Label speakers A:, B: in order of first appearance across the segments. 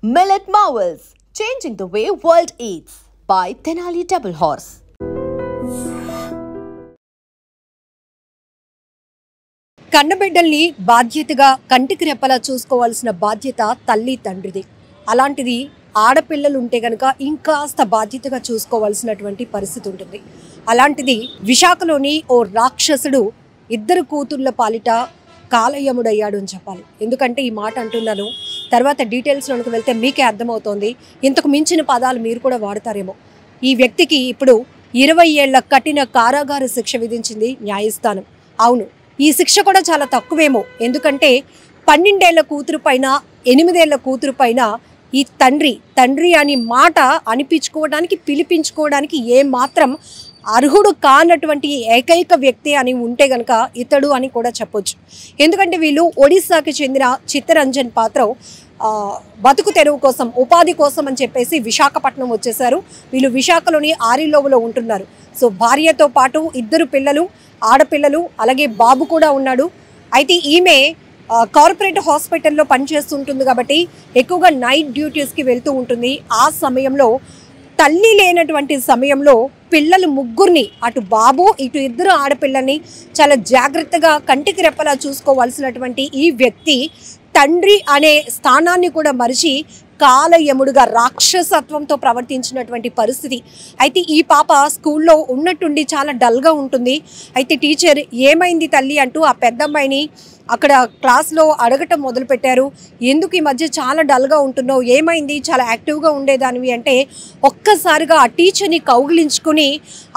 A: Millet Marvels, changing the way world eats by Tenali Double Horse.
B: కన్నబిడ్డల్ని బాధ్యతగా కంటికి రెప్పలా చూసుకోవాల్సిన బాధ్యత తల్లి తండ్రిది. అలాంటిది ఆడపిల్లలు ఉంటే గనక ఇంకాస్త బాధ్యతగా చూసుకోవాల్సినటువంటి పరిస్థితి ఉంటుంది. అలాంటిది విశాఖలోని ఓ రాక్షసుడు ఇద్దరు కూతుర్ల పాలిట కాలయముడయ్యాడు అని చెప్పాలి. ఎందుకంటే ఈ మాట అంటున్నాను, తర్వాత డీటెయిల్స్లోకి వెళ్తే మీకే అర్థమవుతోంది. ఇంతకు మించిన పదాలు మీరు కూడా వాడతారేమో. ఈ వ్యక్తికి ఇప్పుడు 20 ఏళ్ల కఠిన కారాగార శిక్ష విధించింది న్యాయస్థానం. అవును, ఈ శిక్ష కూడా చాలా తక్కువేమో. ఎందుకంటే 12 ఏళ్ల కూతురు పైన 8 ఏళ్ల కూతురు పైన ఈ తండ్రి అని మాట అనిపించుకోవడానికి పిలిపించుకోవడానికి ఏమాత్రం అర్హుడు కానటువంటి ఏకైక వ్యక్తి అని ఉంటే గనక ఇతడు అని కూడా చెప్పొచ్చు. ఎందుకంటే వీళ్ళు ఒడిస్సాకి చెందిన చిత్తరంజన్ పాత్ర బతుకు తెరువు కోసం, ఉపాధి కోసం అని చెప్పేసి విశాఖపట్నం వచ్చేసారు. వీళ్ళు విశాఖలోని ఆరిలోవలో ఉంటున్నారు. సో భార్యతో పాటు 2 పిల్లలు, ఆడపిల్లలు, అలాగే బాబు కూడా ఉన్నాడు. అయితే ఈమె కార్పొరేట్ హాస్పిటల్లో పనిచేస్తుంటుంది కాబట్టి ఎక్కువగా నైట్ డ్యూటీస్కి వెళ్తూ ఉంటుంది. ఆ సమయంలో తల్లి లేనటువంటి సమయంలో పిల్లలు 3 అటు బాబు ఇటు 2 ఆడపిల్లల్ని చాలా జాగ్రత్తగా కంటికి రెప్పలా చూసుకోవాల్సినటువంటి ఈ వ్యక్తి తండ్రి అనే స్థానాన్ని కూడా మరిచి కాలయముడుగా రాక్షసత్వంతో ప్రవర్తించినటువంటి పరిస్థితి. అయితే ఈ పాప స్కూల్లో ఉన్నట్టుండి చాలా డల్గా ఉంటుంది. అయితే టీచర్ ఏమైంది తల్లి అంటూ ఆ పెద్దమ్మాయిని అక్కడ క్లాస్లో అడగటం మొదలుపెట్టారు. ఎందుకు ఈ మధ్య చాలా డల్గా ఉంటున్నావు, ఏమైంది, చాలా యాక్టివ్గా ఉండేదానివి అంటే ఒక్కసారిగా ఆ టీచర్ని కౌగిలించుకుని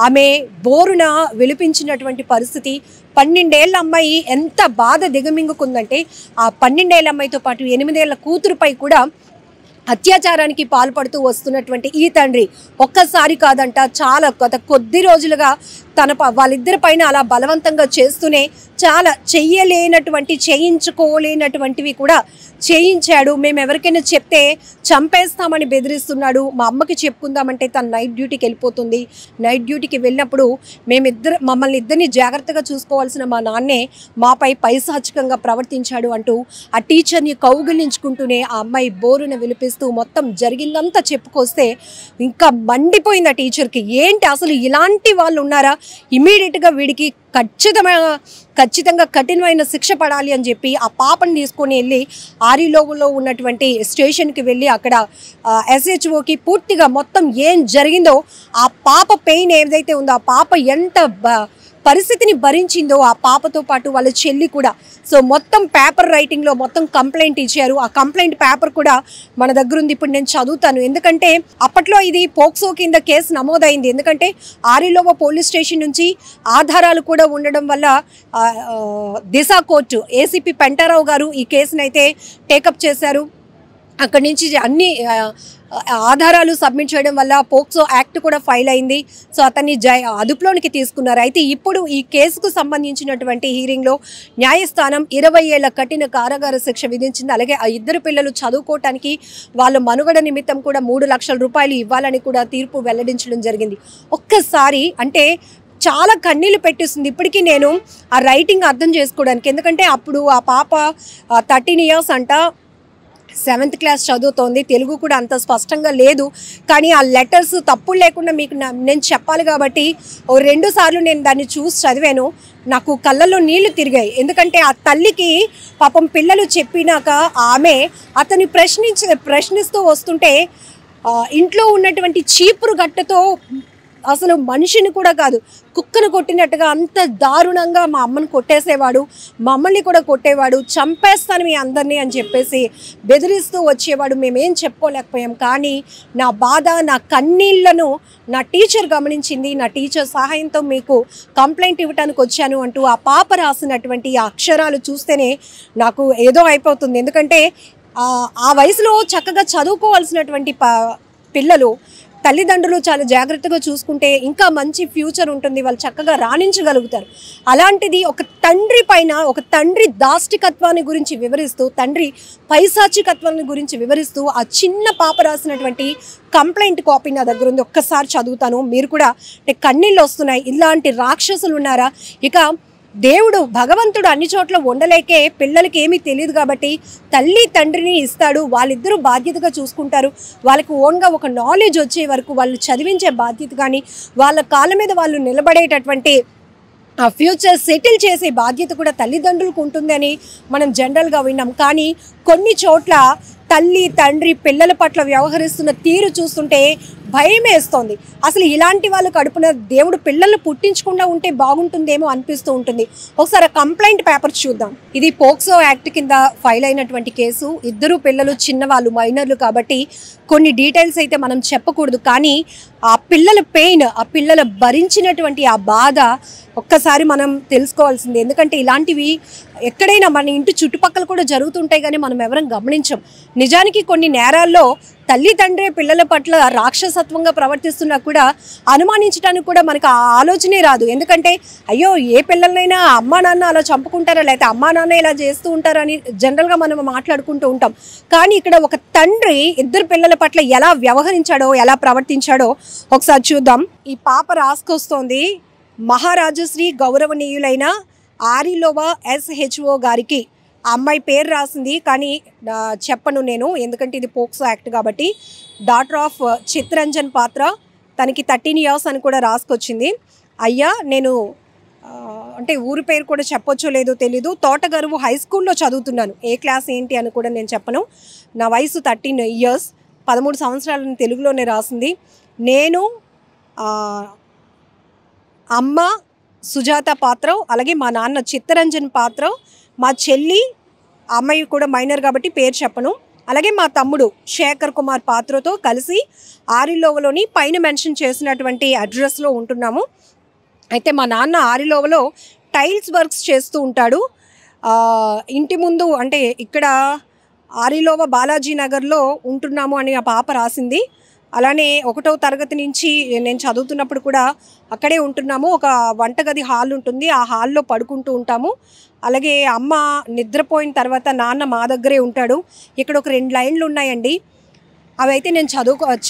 B: ఆమె బోరున విలిపించినటువంటి పరిస్థితి. 12 ఏళ్ల అమ్మాయి ఎంత బాధ దిగమింగుకుందంటే ఆ 12 ఏళ్ల అమ్మాయితో పాటు 8 ఏళ్ల కూతురుపై కూడా అత్యాచారానికి పాల్పడుతూ వస్తున్నటువంటి ఈ తండ్రి ఒక్కసారి కాదంట, చాలా కొద్ది రోజులుగా వాళ్ళిద్దరి పైన అలా బలవంతంగా చేస్తూనే చాలా చేయించుకోలేనటువంటివి కూడా చేయించాడు. మేము ఎవరికైనా చెప్తే చంపేస్తామని బెదిరిస్తున్నాడు. మా అమ్మకి చెప్పుకుందామంటే తను నైట్ డ్యూటీకి వెళ్ళిపోతుంది. నైట్ డ్యూటీకి వెళ్ళినప్పుడు మమ్మల్ని ఇద్దరిని జాగ్రత్తగా చూసుకోవాల్సిన మా నాన్నే మాపై పైశాచికంగా ప్రవర్తించాడు అంటూ ఆ టీచర్ని కౌగిలించుకుంటూనే ఆ అమ్మాయి బోరున విలిపిస్తూ మొత్తం జరిగిందంతా చెప్పుకొస్తే ఇంకా మండిపోయింది ఆ టీచర్కి. ఏంటి అసలు ఇలాంటి వాళ్ళు ఉన్నారా, ఇమీడియట్గా వీడికి ఖచ్చితంగా కఠినమైన శిక్ష పడాలి అని చెప్పి ఆ పాపని తీసుకొని వెళ్ళి ఆరిలోవలో ఉన్నటువంటి స్టేషన్కి వెళ్ళి అక్కడ SHOకి పూర్తిగా మొత్తం ఏం జరిగిందో, ఆ పాప పెయిన్ ఏదైతే ఉందో, ఆ పాప ఎంత పరిస్థితిని భరించిందో ఆ పాపతో పాటు వాళ్ళ చెల్లి కూడా. సో మొత్తం పేపర్ రైటింగ్లో మొత్తం కంప్లైంట్ ఇచ్చారు. ఆ కంప్లైంట్ పేపర్ కూడా మన దగ్గర ఉంది. ఇప్పుడు నేను చదువుతాను. ఎందుకంటే అప్పట్లో ఇది పోక్సో కింద కేసు నమోదైంది. ఎందుకంటే ఆరిలోవ పోలీస్ స్టేషన్ నుంచి ఆధారాలు కూడా ఉండడం వల్ల దిశ కోర్టు ACP పెంటారావు గారు ఈ కేసును అయితే టేకప్ చేశారు. అక్కడి నుంచి అన్ని ఆధారాలు సబ్మిట్ చేయడం వల్ల పోక్సో యాక్ట్ కూడా ఫైల్ అయింది. సో అతన్ని అదుపులోనికి తీసుకున్నారు. అయితే ఇప్పుడు ఈ కేసుకు సంబంధించినటువంటి హీరింగ్లో న్యాయస్థానం 20 ఏళ్ల కఠిన కారాగార శిక్ష విధించింది. అలాగే ఆ 2 పిల్లలు చదువుకోవటానికి వాళ్ళ మనుగడ నిమిత్తం కూడా 3 లక్షల రూపాయలు ఇవ్వాలని కూడా తీర్పు వెల్లడించడం జరిగింది. ఒక్కసారి అంటే చాలా కన్నీళ్ళు పెట్టిస్తుంది ఇప్పటికీ నేను ఆ రైటింగ్ అర్థం చేసుకోవడానికి. ఎందుకంటే అప్పుడు ఆ పాప 13 ఇయర్స్ అంట, 7th క్లాస్ చదువుతోంది. తెలుగు కూడా అంత స్పష్టంగా లేదు. కానీ ఆ లెటర్స్ తప్పులు లేకుండా మీకు నేను చెప్పాలి కాబట్టి 2 సార్లు నేను దాన్ని చూసి చదివాను. నాకు కళ్ళల్లో నీళ్లు తిరిగాయి. ఎందుకంటే ఆ తల్లికి పాపం పిల్లలు చెప్పినాక ఆమె అతన్ని ప్రశ్నిస్తూ వస్తుంటే ఇంట్లో ఉన్నటువంటి చీపురు గట్టతో అసలు మనిషిని కూడా కాదు కుక్కను కొట్టినట్టుగా అంత దారుణంగా మా అమ్మని కొట్టేసేవాడు, మమ్మల్ని కూడా కొట్టేవాడు, చంపేస్తాను మీ అందరినీ అని చెప్పేసి బెదిరిస్తూ వచ్చేవాడు. మేమేం చెప్పుకోలేకపోయాం. కానీ నా బాధ, నా కన్నీళ్లను నా టీచర్ గమనించింది. నా టీచర్ సహాయంతో మీకు కంప్లైంట్ ఇవ్వడానికి వచ్చాను అంటూ ఆ పాప రాసినటువంటి ఆ అక్షరాలు చూస్తేనే నాకు ఏదో అయిపోతుంది. ఎందుకంటే ఆ వయసులో చక్కగా చదువుకోవాల్సినటువంటి పిల్లలు తల్లిదండ్రులు చాలా జాగ్రత్తగా చూసుకుంటే ఇంకా మంచి ఫ్యూచర్ ఉంటుంది, వాళ్ళు చక్కగా రాణించగలుగుతారు. అలాంటిది ఒక తండ్రి పైన, ఒక తండ్రి దాష్టికత్వాన్ని గురించి వివరిస్తూ, తండ్రి పైశాచికత్వాన్ని గురించి వివరిస్తూ ఆ చిన్న పాప రాసినటువంటి కంప్లైంట్ కాపీ నా దగ్గర ఉంది. ఒక్కసారి చదువుతాను, మీరు కూడా కన్నీళ్ళు వస్తున్నాయి. ఇలాంటి రాక్షసులు ఉన్నారా? ఇక దేవుడు భగవంతుడు అన్ని చోట్ల ఉండలేకే పిల్లలకి ఏమీ తెలియదు కాబట్టి తల్లి తండ్రిని ఇస్తాడు. వాళ్ళిద్దరూ బాధ్యతగా చూసుకుంటారు. వాళ్ళకి ఓన్గా ఒక నాలెడ్జ్ వచ్చే వరకు వాళ్ళు చదివించే బాధ్యత కానీ వాళ్ళ కాళ్ళ మీద వాళ్ళు నిలబడేటటువంటి ఆ ఫ్యూచర్ సెటిల్ చేసే బాధ్యత కూడా తల్లిదండ్రులకు ఉంటుందని మనం జనరల్గా విన్నాం. కానీ కొన్ని చోట్ల తల్లి తండ్రి పిల్లల పట్ల వ్యవహరిస్తున్న తీరు చూస్తుంటే భయం వేస్తోంది. అసలు ఇలాంటి వాళ్ళు కడుపున దేవుడు పిల్లల్ని పుట్టించకుండా ఉంటే బాగుంటుందేమో అనిపిస్తూ ఉంటుంది. ఒకసారి కంప్లైంట్ పేపర్ చూద్దాం. ఇది పోక్సో యాక్ట్ కింద ఫైల్ అయినటువంటి కేసు. ఇద్దరు పిల్లలు చిన్నవాళ్ళు, మైనర్లు కాబట్టి కొన్ని డీటెయిల్స్ అయితే మనం చెప్పకూడదు. కానీ ఆ పిల్లల పెయిన్, ఆ పిల్లల భరించినటువంటి ఆ బాధ ఒక్కసారి మనం తెలుసుకోవాల్సింది. ఎందుకంటే ఇలాంటివి ఎక్కడైనా మన ఇంటి చుట్టుపక్కల కూడా జరుగుతుంటాయి కానీ మనం ఎవరం గమనించం. నిజానికి కొన్ని నేరాల్లో తల్లి తండ్రి పిల్లల పట్ల రాక్షసత్వంగా ప్రవర్తిస్తున్నా కూడా అనుమానించడానికి కూడా మనకు ఆ ఆలోచనే రాదు. ఎందుకంటే అయ్యో ఏ పిల్లలైనా అమ్మా నాన్న అలా చంపుకుంటారా, లేకపోతే అమ్మా నాన్న ఇలా చేస్తూ ఉంటారని జనరల్గా మనం మాట్లాడుకుంటూ ఉంటాం. కానీ ఇక్కడ ఒక తండ్రి ఇద్దరు పిల్లల పట్ల ఎలా వ్యవహరించాడో, ఎలా ప్రవర్తించాడో ఒకసారి చూద్దాం. ఈ పాప రాసుకొస్తోంది, మహారాజశ్రీ గౌరవనీయులైన ఆరిలోవా SHO గారికి. ఆ అమ్మాయి పేరు రాసింది కానీ చెప్పను నేను, ఎందుకంటే ఇది పోక్సో యాక్ట్ కాబట్టి. డాటర్ ఆఫ్ చిత్తరంజన్ పాత్ర, తనకి 13 years అని కూడా రాసుకొచ్చింది. అయ్యా నేను అంటే ఊరి పేరు కూడా చెప్పొచ్చో లేదో తెలీదు, తోటగరువు హై స్కూల్లో చదువుతున్నాను. ఏ క్లాస్ ఏంటి అని కూడా నేను చెప్పను. నా వయసు 13 years, 13 సంవత్సరాలను తెలుగులోనే రాసింది. నేను అమ్మ సుజాత పాత్ర, అలాగే మా నాన్న చిత్తరంజన్ పాత్ర, మా చెల్లి, అమ్మాయి కూడా మైనర్ కాబట్టి పేరు చెప్పను, అలాగే మా తమ్ముడు శేఖర్ కుమార్ పాత్రతో కలిసి ఆరిలోవలోని పైన మెన్షన్ చేసినటువంటి అడ్రస్లో ఉంటున్నాము. అయితే మా నాన్న ఆరిలోవలో టైల్స్ వర్క్స్ చేస్తూ ఉంటాడు. ఇంటి ముందు అంటే ఇక్కడ ఆరిలోవ బాలాజీ నగర్లో ఉంటున్నాము అని ఆ పాప రాసింది. అలానే 1వ తరగతి నుంచి నేను చదువుతున్నప్పుడు కూడా అక్కడే ఉంటున్నాము. ఒక వంటగది హాల్ ఉంటుంది, ఆ హాల్లో పడుకుంటూ ఉంటాము. అలాగే అమ్మ నిద్రపోయిన తర్వాత నాన్న మా దగ్గరే ఉంటాడు. ఇక్కడ ఒక 2 లైన్లు ఉన్నాయండి, అవైతే నేను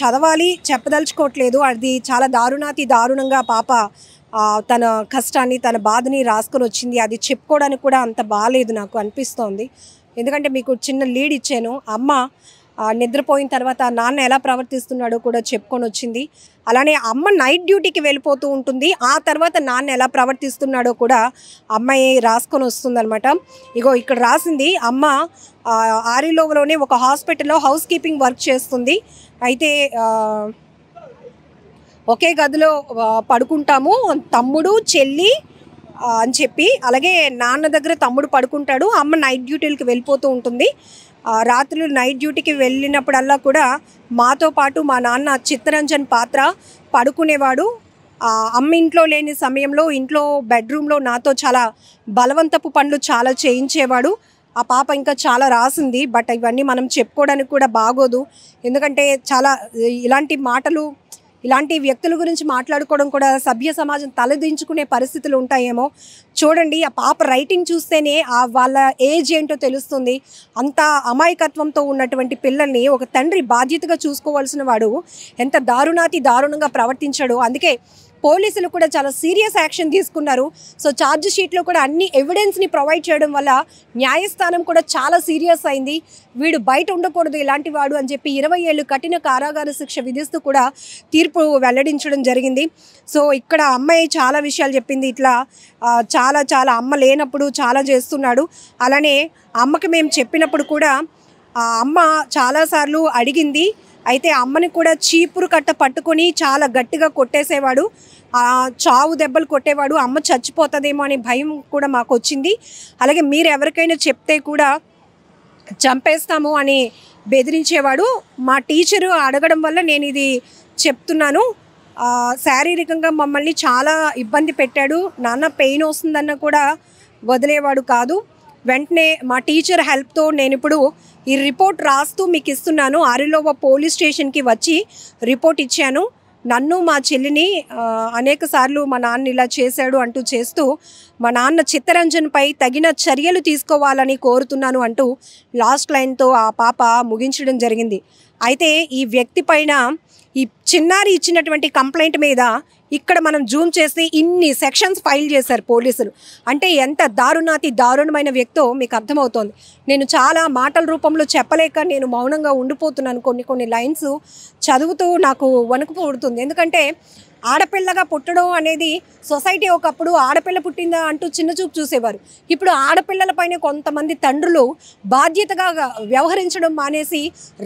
B: చదవాలి, చెప్పదలుచుకోవట్లేదు. అది చాలా దారుణంగా పాప తన కష్టాన్ని, తన బాధని రాసుకొని వచ్చింది. అది చెప్పుకోవడానికి కూడా అంత బాగాలేదు నాకు అనిపిస్తోంది. ఎందుకంటే మీకు చిన్న లీడ్ ఇచ్చాను. అమ్మ నిద్రపోయిన తర్వాత నాన్న ఎలా ప్రవర్తిస్తున్నాడో కూడా చెప్పుకొని వచ్చింది. అలానే అమ్మ నైట్ డ్యూటీకి వెళ్ళిపోతూ ఉంటుంది. ఆ తర్వాత నాన్న ఎలా ప్రవర్తిస్తున్నాడో కూడా అమ్మాయి రాసుకొని వస్తుందన్నమాట. ఇగో ఇక్కడ రాసింది, అమ్మ ఆరిలోవలోనే ఒక హాస్పిటల్లో హౌస్ కీపింగ్ వర్క్ చేస్తుంది. అయితే ఒకే గదిలో పడుకుంటాము, తమ్ముడు చెల్లి అని చెప్పి. అలాగే నాన్న దగ్గర తమ్ముడు పడుకుంటాడు, అమ్మ నైట్ డ్యూటీలకు వెళ్ళిపోతూ ఉంటుంది. రాత్రులు నైట్ డ్యూటీకి వెళ్ళినప్పుడల్లా కూడా మాతో పాటు మా నాన్న చిత్తరంజన్ పాత్ర పడుకునేవాడు. అమ్మ ఇంట్లో లేని సమయంలో ఇంట్లో బెడ్రూమ్లో నాతో చాలా బలవంతపు పనులు చాలా చేయించేవాడు. ఆ పాప ఇంకా చాలా రాసింది, బట్ ఇవన్నీ మనం చెప్పుకోవడానికి కూడా బాగోదు. ఎందుకంటే చాలా ఇలాంటి మాటలు, ఇలాంటి వ్యక్తుల గురించి మాట్లాడుకోవడం కూడా సభ్య సమాజం తలదించుకునే పరిస్థితులు ఉంటాయేమో. చూడండి, ఆ పాప రైటింగ్ చూస్తేనే వాళ్ళ ఏజ్ ఏంటో తెలుస్తుంది. అంత అమాయకత్వంతో ఉన్నటువంటి పిల్లల్ని ఒక తండ్రి బాధ్యతగా చూసుకోవాల్సిన వాడు ఎంత దారుణంగా ప్రవర్తించాడో. అందుకే పోలీసులు కూడా చాలా సీరియస్ యాక్షన్ తీసుకున్నారు. సో ఛార్జ్ షీట్లో కూడా అన్ని ఎవిడెన్స్ని ప్రొవైడ్ చేయడం వల్ల న్యాయస్థానం కూడా చాలా సీరియస్ అయింది. వీడు బయట ఉండకూడదు ఇలాంటి వాడు అని చెప్పి 20 ఏళ్ళు కఠిన కారాగార శిక్ష విధిస్తూ కూడా తీర్పు వెల్లడించడం జరిగింది. సో ఇక్కడ అమ్మాయి చాలా విషయాలు చెప్పింది. ఇట్లా చాలా అమ్మ లేనప్పుడు చాలా చేస్తున్నాడు. అలానే అమ్మకి మేము చెప్పినప్పుడు కూడా అమ్మ చాలాసార్లు అడిగింది. అయితే అమ్మని కూడా చీపురు కట్ట పట్టుకొని చాలా గట్టిగా కొట్టేసేవాడు, చావు దెబ్బలు కొట్టేవాడు. అమ్మ చచ్చిపోతుందేమో అనే భయం కూడా మాకు వచ్చింది. అలాగే మీరు ఎవరికైనా చెప్తే కూడా చంపేస్తాము అని బెదిరించేవాడు. మా టీచరు అడగడం వల్ల నేను ఇది చెప్తున్నాను. శారీరకంగా మమ్మల్ని చాలా ఇబ్బంది పెట్టాడు. నాన్న పెయిన్ వస్తుందన్న కూడా వదిలేవాడు కాదు. వెంటనే మా టీచర్ హెల్ప్తో నేను ఇప్పుడు ఈ రిపోర్ట్ రాస్తూ మీకు ఇస్తున్నాను. ఆరిలోవ పోలీస్ స్టేషన్కి వచ్చి రిపోర్ట్ ఇచ్చాను. నన్ను మా చెల్లిని అనేక సార్లు మా నాన్న ఇలా చేశాడు అంటూ చేస్తూ మా నాన్న చిత్తరంజన్పై తగిన చర్యలు తీసుకోవాలని కోరుతున్నాను అంటూ లాస్ట్ లైన్తో ఆ పాప ముగించడం జరిగింది. అయితే ఈ వ్యక్తి పైన ఈ చిన్నారి ఇచ్చినటువంటి కంప్లైంట్ మీద ఇక్కడ మనం జూమ్ చేసి ఇన్ని సెక్షన్స్ ఫైల్ చేశారు పోలీసులు. అంటే ఎంత దారుణమైన వ్యక్తో మీకు అర్థమవుతోంది. నేను చాలా మాటల రూపంలో చెప్పలేక నేను మౌనంగా ఉండిపోతున్నాను. కొన్ని లైన్స్ చదువుతూ నాకు వణుకు పుడుతుంది. ఎందుకంటే ఆడపిల్లగా పుట్టడం అనేది సొసైటీ ఒకప్పుడు ఆడపిల్ల పుట్టిందా అంటూ చిన్నచూపు చూసేవారు. ఇప్పుడు ఆడపిల్లలపైన కొంతమంది తండ్రులు బాధ్యతగా వ్యవహరించడం మానేసి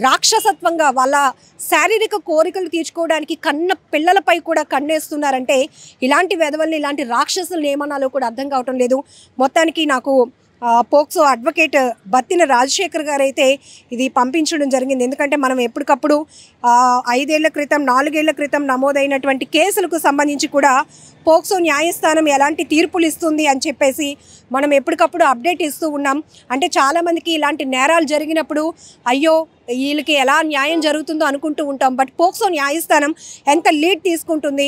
B: రాక్షసత్వంగా వాళ్ళ శారీరక కోరికలు తీర్చుకోవడానికి కన్న పిల్లలపై కూడా కన్నేస్తున్నారంటే ఇలాంటి వెధవల్ని, ఇలాంటి రాక్షసులను ఏమనాలో కూడా అర్థం కావటం లేదు. మొత్తానికి నాకు పోక్సో అడ్వకేట్ బత్తిన రాజశేఖర్ గారు అయితే ఇది పంపించడం జరిగింది. ఎందుకంటే మనం ఎప్పటికప్పుడు 5 ఏళ్ల క్రితం 4 ఏళ్ల క్రితం నమోదైనటువంటి కేసులకు సంబంధించి కూడా పోక్సో న్యాయస్థానం ఎలాంటి తీర్పులు ఇస్తుంది అని చెప్పేసి మనం ఎప్పటికప్పుడు అప్డేట్ ఇస్తూ ఉన్నాం. అంటే చాలామందికి ఇలాంటి నేరాలు జరిగినప్పుడు అయ్యో వీళ్ళకి ఎలా న్యాయం జరుగుతుందో అనుకుంటూ ఉంటాం. బట్ పోక్సో న్యాయస్థానం ఎంత లీడ్ తీసుకుంటుంది,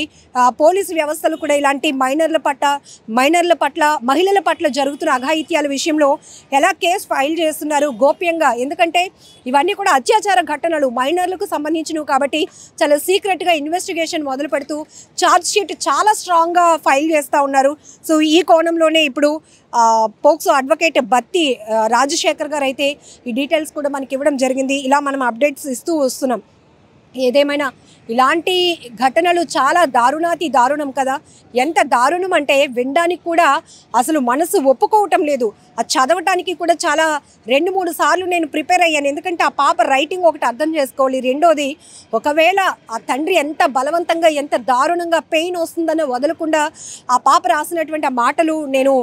B: పోలీసు వ్యవస్థలు కూడా ఇలాంటి మైనర్ల పట్ల మహిళల పట్ల జరుగుతున్న అఘాయిత్యాల విషయంలో ఎలా కేసు ఫైల్ చేస్తున్నారు గోప్యంగా. ఎందుకంటే ఇవన్నీ కూడా అత్యాచార ఘటనలు మైనర్లకు సంబంధించినవి కాబట్టి చాలా సీక్రెట్గా ఇన్వెస్టిగేషన్ మొదలు పెడుతూ ఛార్జ్ షీట్ చాలా స్ట్రాంగ్గా ఫైల్ చేస్తూ ఉన్నారు. సో ఈ కోణంలోనే ఇప్పుడు పోక్సో అడ్వకేట్ బత్తి రాజశేఖర్ గారు అయితే ఈ డీటెయిల్స్ కూడా మనకి ఇవ్వడం జరిగింది. ఇలా మనం అప్డేట్స్ ఇస్తూ వస్తున్నాం. ఏదేమైనా ఇలాంటి ఘటనలు చాలా దారుణం కదా. ఎంత దారుణం అంటే వినడానికి కూడా అసలు మనసు ఒప్పుకోవటం లేదు. అది చదవటానికి కూడా చాలా 2-3 సార్లు నేను ప్రిపేర్ అయ్యాను. ఎందుకంటే ఆ పాప రైటింగ్ ఒకటి అర్థం చేసుకోవాలి. రెండోది ఒకవేళ ఆ తండ్రి ఎంత బలవంతంగా ఎంత దారుణంగా పెయిన్ వస్తుందనో వదలకుండా ఆ పాప రాసినటువంటి ఆ మాటలు నేను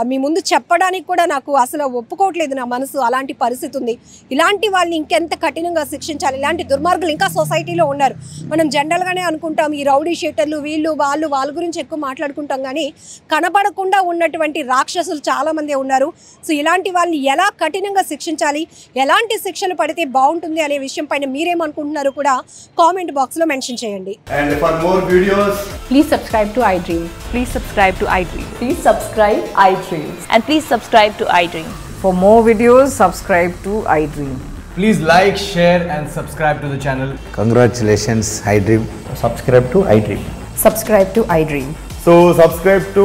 B: మీ ముందు చెప్పడానికి కూడా నాకు అసలు ఒప్పుకోవట్లేదు నా మనసు. అలాంటి పరిస్థితి ఉంది. ఇలాంటి వాళ్ళని ఇంకెంత కఠినంగా శిక్షించాలి. ఇలాంటి దుర్మార్గులు ఇంకా సొసైటీలో ఉన్నారు. మనం జనరల్గానే అనుకుంటాం ఈ రౌడీ షీటర్లు వీళ్ళు వాళ్ళ గురించి ఎక్కువ మాట్లాడుకుంటాం, కానీ కనబడకుండా ఉన్నటువంటి రాక్షసులు చాలామంది ఉన్నారు. సో ఇలాంటి వాళ్ళని ఎలా కఠినంగా శిక్షించాలి, ఎలాంటి శిక్షలు పడితే బాగుంటుంది అనే విషయం పైన మీరేమనుకుంటున్నారో కూడా కామెంట్ బాక్స్లో మెన్షన్ చేయండి.
C: And for more videos,
D: please subscribe to iDream.
E: Please subscribe to iDream.
D: Please subscribe iDream.
E: And please subscribe to iDream.
D: For more videos, subscribe to iDream.
C: please like, share and subscribe to the channel.
F: Congratulations, iDream.
C: Subscribe to iDream.
D: Subscribe to iDream.
C: So subscribe to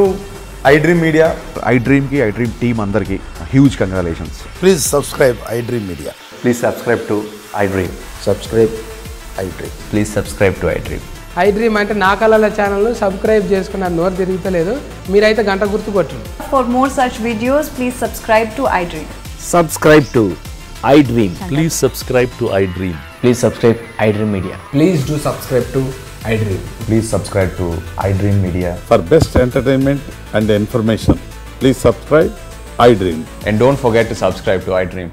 C: iDream Media.
G: iDream ki iDream team andarki huge congratulations.
F: Please subscribe iDream Media.
H: Please subscribe to iDream.
F: Subscribe iDream.
H: Please subscribe to iDream.
I: iDream అంటే నా కళల channel subscribe చేసుకున్న నోరు తిరుగుతలేదు. మీరైతే గంట గుర్తు కొట్టండి.
E: For more such videos, please subscribe to iDream.
H: Subscribe to iDream.
J: Please subscribe to iDream.
H: Please subscribe iDream Media.
C: Please do subscribe to iDream.
H: Please subscribe to iDream Media.
G: For best entertainment and information, please subscribe iDream.
H: And don't forget to subscribe to iDream.